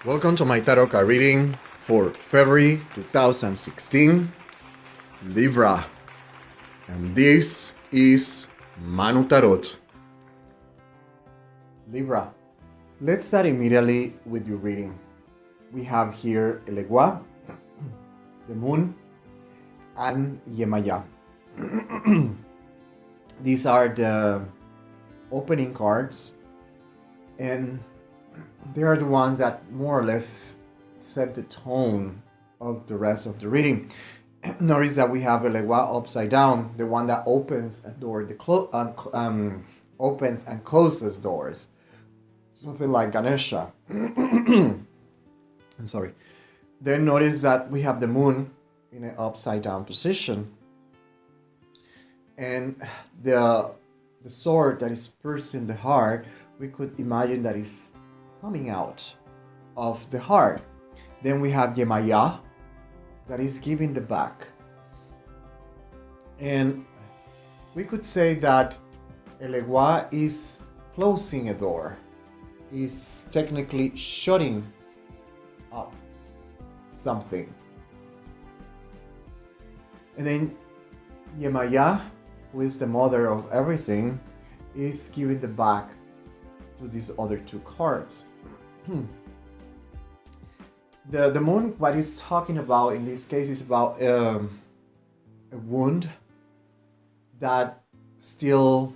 Welcome to my tarot card reading for February 2016, Libra. And this is Manu Tarot. Libra, let's start immediately with your reading. We have here El Egua, the Moon, and Yemaya. These are the opening cards, and they are the ones that more or less set the tone of the rest of the reading. Notice that we have El Egua upside down, the one that opens a door, opens and closes doors. Something like Ganesha. I'm sorry. Then notice that we have the Moon in an upside down position, and the sword that is piercing the heart, we could imagine that is coming out of the heart. Then we have Yemaya that is giving the back, and we could say that El Egua is closing a door, is technically shutting up something. And then Yemaya, who is the mother of everything, is giving the back to these other two cards. The Moon, what it's talking about in this case, is about a wound that still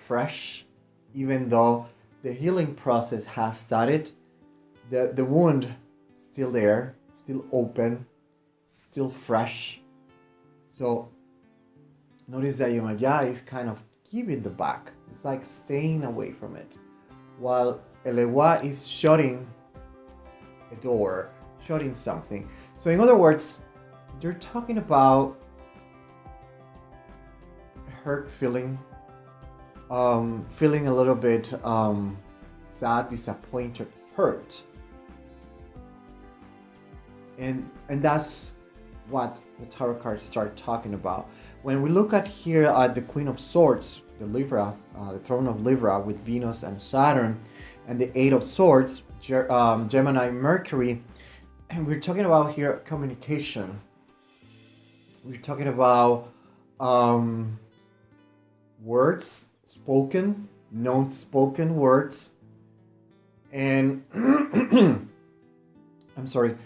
fresh, even though the healing process has started. The wound still there, still open, still fresh. So notice that Yemaya is kind of giving the back. It's like staying away from it, while El Egua is shutting a door, shutting something. So in other words, you're talking about hurt feeling, feeling a little bit sad, disappointed, hurt. And that's what the tarot cards start talking about. When we look at here at the Queen of Swords, the Libra, the throne of Libra with Venus and Saturn, and the Eight of Swords, Gemini, Mercury, and we're talking about here communication. We're talking about words, spoken, non-spoken words, and I'm sorry,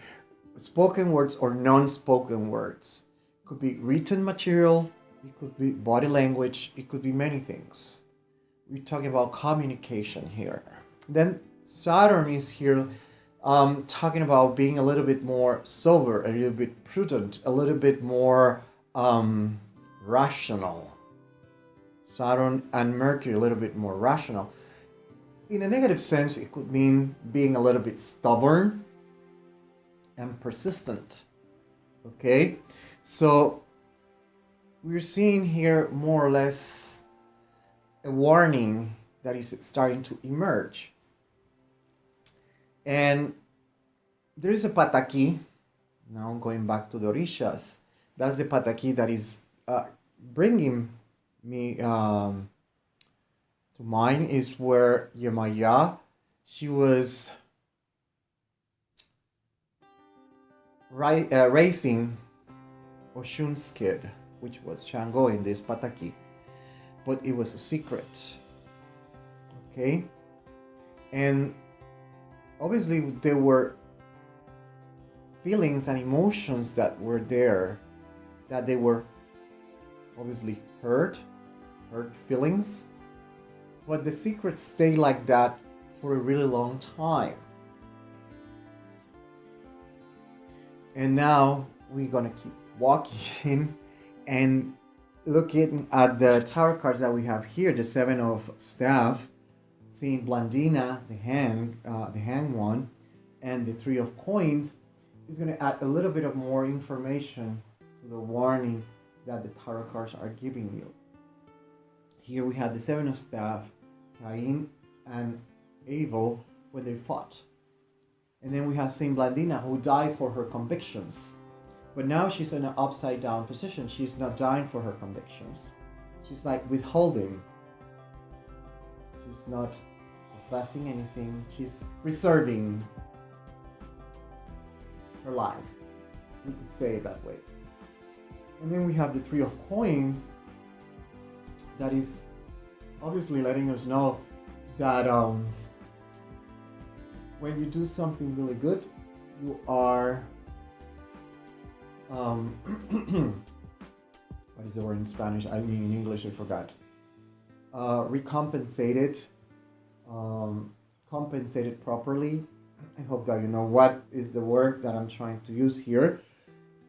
spoken words or non-spoken words. It could be written material, it could be body language, it could be many things. We're talking about communication here. Then Saturn is here talking about being a little bit more sober, a little bit prudent, a little bit more rational. Saturn and Mercury a little bit more rational. In a negative sense, it could mean being a little bit stubborn and persistent. Okay, so we're seeing here more or less a warning that is starting to emerge. And there is a pataki. Now going back to the orishas, that's the pataki that is bringing me to mind, is where Yemaya, she was raising Oshun's kid, which was Shango in this pataki, but it was a secret. Okay, and obviously there were feelings and emotions that were there, that they were obviously hurt feelings, but the secret stayed like that for a really long time. And now we're gonna keep walking and looking at the tarot cards that we have here, the Seven of Staff, seeing Blandina, the hang one, and the Three of Coins is going to add a little bit of more information to the warning that the tarot cards are giving you. Here we have the Seven of Staff, Cain and Abel, where they fought. And then we have Saint Blandina, who died for her convictions. But now she's in an upside down position. She's not dying for her convictions. She's like withholding. She's not confessing anything. She's reserving her life. We could say it that way. And then we have the Three of Coins. That is obviously letting us know that when you do something really good, you are what is the word in Spanish? I mean in English, I forgot. Recompensated, compensated properly. I hope that you know what is the word that I'm trying to use here.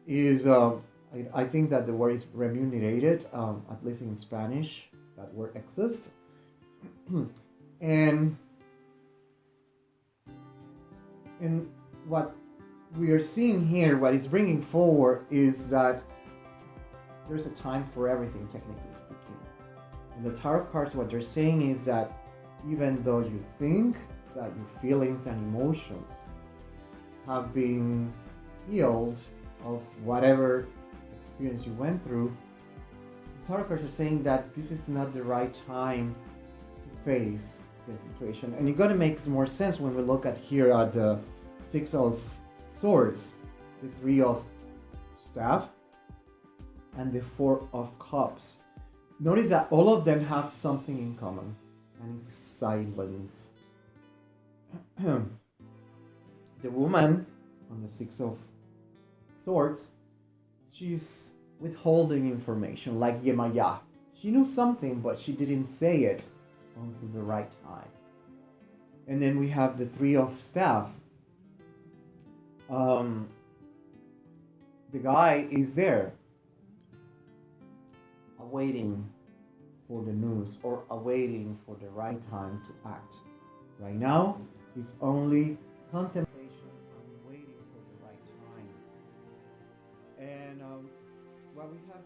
Is I think that the word is remunerated, at least in Spanish, that word exists. and what we are seeing here, what is bringing forward, is that there's a time for everything, technically speaking. And the tarot cards, what they're saying is that even though you think that your feelings and emotions have been healed of whatever experience you went through, the tarot cards are saying that this is not the right time to face the situation. And it got to make more sense when we look at here at the Six of Swords, the Three of Staff, and the Four of Cups. Notice that all of them have something in common, and it's silence. The woman on the Six of Swords, she's withholding information, like Yemaya. She knew something, but she didn't say it until the right time. And then we have the Three of Staff. The guy is there, awaiting for the news or awaiting for the right time to act. Right now, he's only contemplation and waiting for the right time. And what we have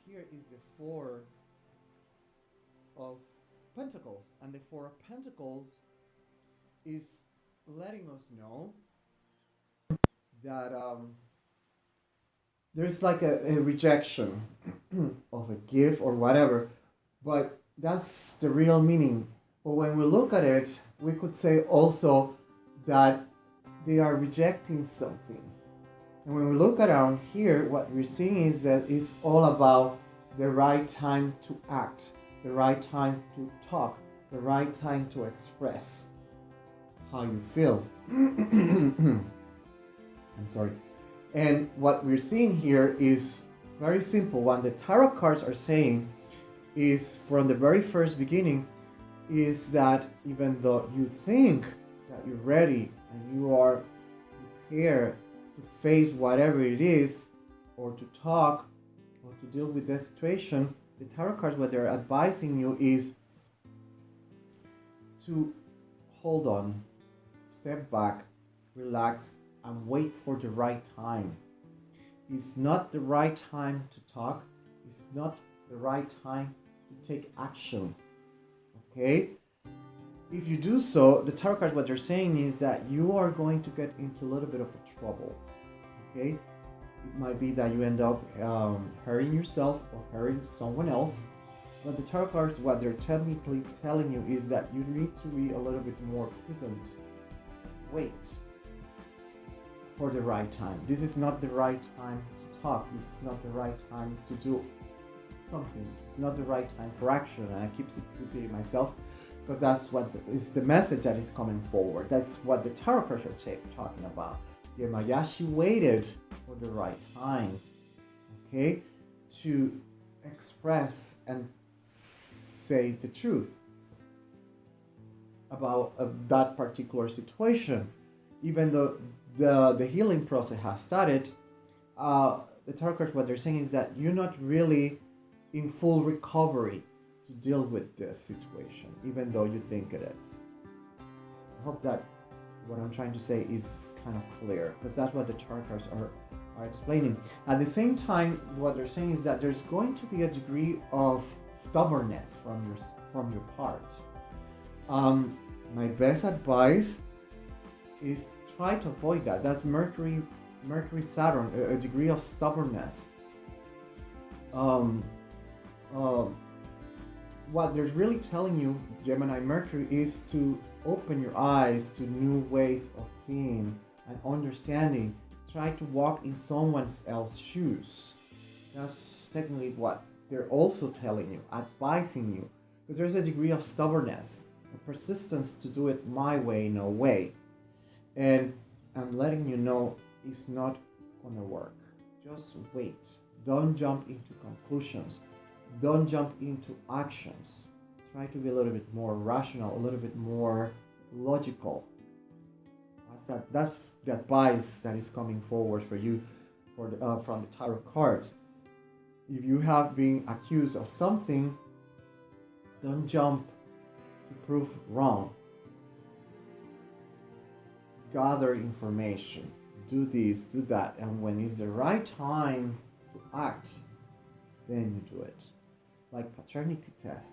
here is the Four of Pentacles, and the Four of Pentacles is letting us know that there's like a rejection of a gift or whatever, but that's the real meaning. But when we look at it, we could say also that they are rejecting something. And when we look around here, what we're seeing is that it's all about the right time to act, the right time to talk, the right time to express how you feel. I'm sorry. And what we're seeing here is very simple. What the tarot cards are saying is, from the very first beginning, is that even though you think that you're ready and you are prepared to face whatever it is, or to talk, or to deal with the situation, the tarot cards, what they're advising you is to hold on, step back, relax, and wait for the right time. It's not the right time to talk. It's not the right time to take action. Okay? If you do so, the tarot cards, what they're saying is that you are going to get into a little bit of a trouble. Okay? It might be that you end up hurting yourself or hurting someone else. But the tarot cards, what they're technically telling you is that you need to be a little bit more prudent. Wait for the right time. This is not the right time to talk. This is not the right time to do something. It's not the right time for action. And I keep repeating myself because that's what is the message that is coming forward. That's what the tarot cards are talking about. Yemayashi waited for the right time, okay, to express and say the truth about that particular situation. Even though the healing process has started, the tarot cards, what they're saying is that you're not really in full recovery to deal with this situation, even though you think it is. I hope that what I'm trying to say is kind of clear, because that's what the tarot cards are explaining. At the same time, what they're saying is that there's going to be a degree of stubbornness from your part. My best advice is try to avoid that. That's Mercury Saturn, a degree of stubbornness. what they're really telling you, Gemini Mercury, is to open your eyes to new ways of seeing and understanding. Try to walk in someone else's shoes. That's technically what they're also telling you, advising you. Because there's a degree of stubbornness, a persistence to do it my way, no way. And I'm letting you know it's not gonna work. Just wait. Don't jump into conclusions. Don't jump into actions. Try to be a little bit more rational, a little bit more logical. That's the advice that is coming forward for you from the tarot cards. If you have been accused of something, don't jump to prove wrong. Gather information. Do this, do that, and when it's the right time to act, then you do it. Like paternity test.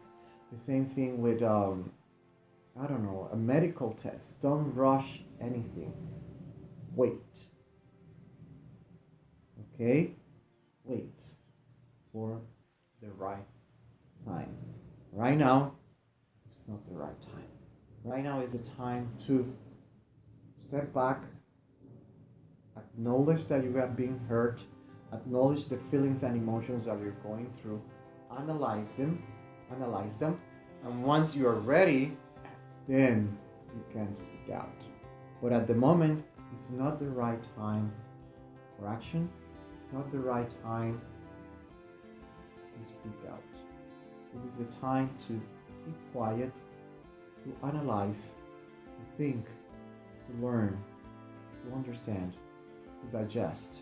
The same thing with I don't know, a medical test. Don't rush anything. Wait. Okay? Wait for the right time. Right now, it's not the right time. Right now is the time to step back, acknowledge that you have been hurt, acknowledge the feelings and emotions that you're going through, analyze them, and once you are ready, then you can speak out. But at the moment, it's not the right time for action. It's not the right time to speak out. This is the time to keep quiet, to analyze, to think, to learn, to understand, to digest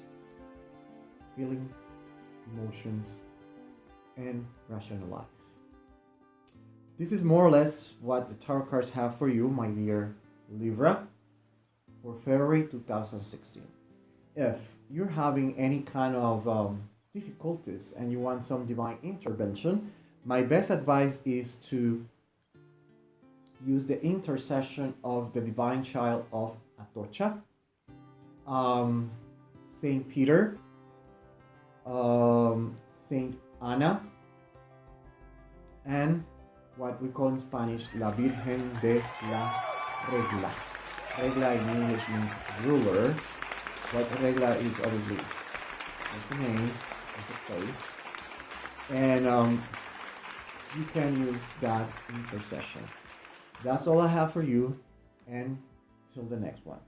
feelings, emotions, and rationalize. This is more or less what the tarot cards have for you, my dear Libra, for February 2016. If you're having any kind of difficulties and you want some divine intervention, my best advice is to use the intercession of the divine child of Atocha, Saint Peter, Saint Anna, and what we call in Spanish La Virgen de la Regla. Regla in English means ruler, but Regla is obviously just the name of the place. And you can use that intercession. That's all I have for you, and till the next one.